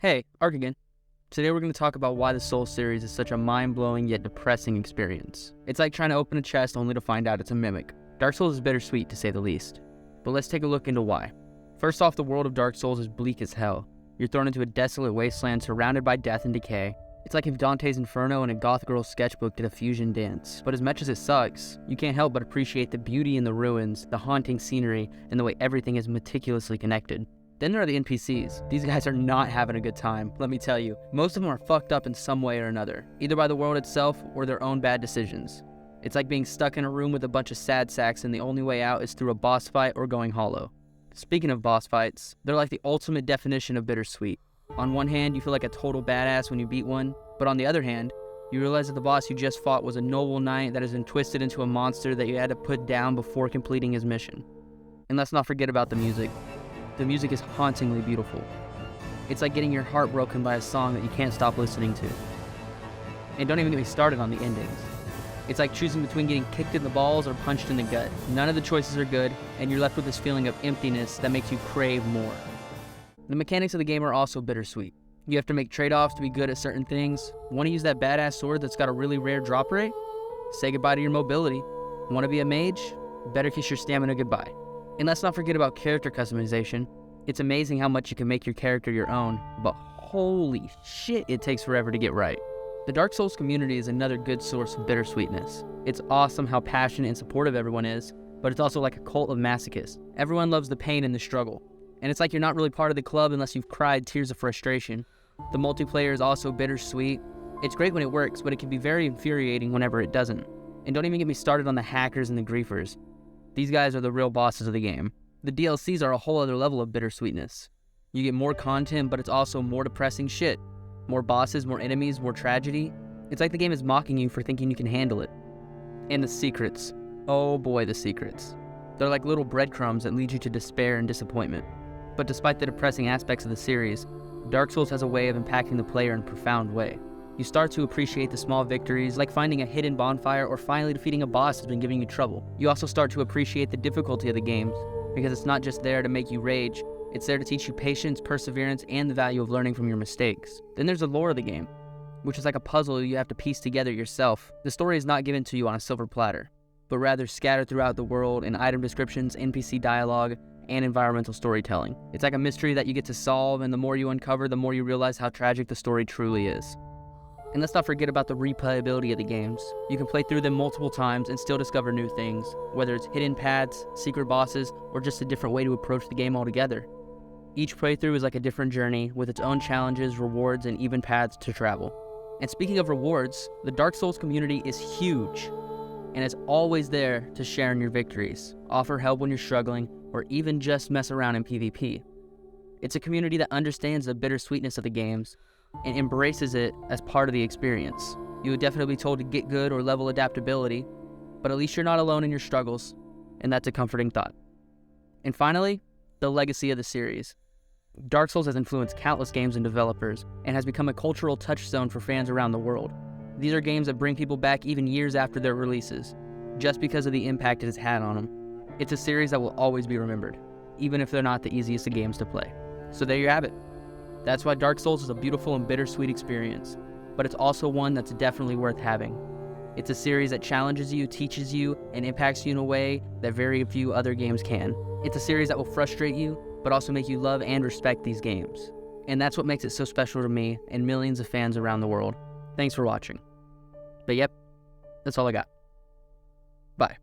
Hey, Ark again. Today we're going to talk about why the Souls series is such a mind-blowing yet depressing experience. It's like trying to open a chest only to find out it's a mimic. Dark Souls is bittersweet to say the least. But let's take a look into why. First off, the world of Dark Souls is bleak as hell. You're thrown into a desolate wasteland surrounded by death and decay. It's like if Dante's Inferno and a goth girl's sketchbook did a fusion dance. But as much as it sucks, you can't help but appreciate the beauty in the ruins, the haunting scenery, and the way everything is meticulously connected. Then there are the NPCs. These guys are not having a good time, let me tell you. Most of them are fucked up in some way or another, either by the world itself or their own bad decisions. It's like being stuck in a room with a bunch of sad sacks and the only way out is through a boss fight or going hollow. Speaking of boss fights, they're like the ultimate definition of bittersweet. On one hand, you feel like a total badass when you beat one, but on the other hand, you realize that the boss you just fought was a noble knight that has been twisted into a monster that you had to put down before completing his mission. And let's not forget about the music. The music is hauntingly beautiful. It's like getting your heart broken by a song that you can't stop listening to. And don't even get me started on the endings. It's like choosing between getting kicked in the balls or punched in the gut. None of the choices are good, and you're left with this feeling of emptiness that makes you crave more. The mechanics of the game are also bittersweet. You have to make trade-offs to be good at certain things. Want to use that badass sword that's got a really rare drop rate? Say goodbye to your mobility. Want to be a mage? Better kiss your stamina goodbye. And let's not forget about character customization. It's amazing how much you can make your character your own, but holy shit, it takes forever to get right. The Dark Souls community is another good source of bittersweetness. It's awesome how passionate and supportive everyone is, but it's also like a cult of masochists. Everyone loves the pain and the struggle. And it's like you're not really part of the club unless you've cried tears of frustration. The multiplayer is also bittersweet. It's great when it works, but it can be very infuriating whenever it doesn't. And don't even get me started on the hackers and the griefers. These guys are the real bosses of the game. The DLCs are a whole other level of bittersweetness. You get more content, but it's also more depressing shit. More bosses, more enemies, more tragedy. It's like the game is mocking you for thinking you can handle it. And the secrets. Oh boy, the secrets. They're like little breadcrumbs that lead you to despair and disappointment. But despite the depressing aspects of the series, Dark Souls has a way of impacting the player in a profound way. You start to appreciate the small victories, like finding a hidden bonfire or finally defeating a boss that's been giving you trouble. You also start to appreciate the difficulty of the games, because it's not just there to make you rage, it's there to teach you patience, perseverance, and the value of learning from your mistakes. Then there's the lore of the game, which is like a puzzle you have to piece together yourself. The story is not given to you on a silver platter, but rather scattered throughout the world in item descriptions, NPC dialogue, and environmental storytelling. It's like a mystery that you get to solve, and the more you uncover, the more you realize how tragic the story truly is. And let's not forget about the replayability of the games. You can play through them multiple times and still discover new things, whether it's hidden paths, secret bosses, or just a different way to approach the game altogether. Each playthrough is like a different journey with its own challenges, rewards, and even paths to travel. And speaking of rewards, the Dark Souls community is huge, and it's always there to share in your victories, offer help when you're struggling, or even just mess around in PvP. It's a community that understands the bittersweetness of the games and embraces it as part of the experience. You would definitely be told to get good or level adaptability, but at least you're not alone in your struggles, and that's a comforting thought. And finally, the legacy of the series. Dark Souls has influenced countless games and developers, and has become a cultural touchstone for fans around the world. These are games that bring people back even years after their releases, just because of the impact it has had on them. It's a series that will always be remembered, even if they're not the easiest of games to play. So there you have it. That's why Dark Souls is a beautiful and bittersweet experience, but it's also one that's definitely worth having. It's a series that challenges you, teaches you, and impacts you in a way that very few other games can. It's a series that will frustrate you, but also make you love and respect these games. And that's what makes it so special to me and millions of fans around the world. Thanks for watching. But yep, that's all I got. Bye.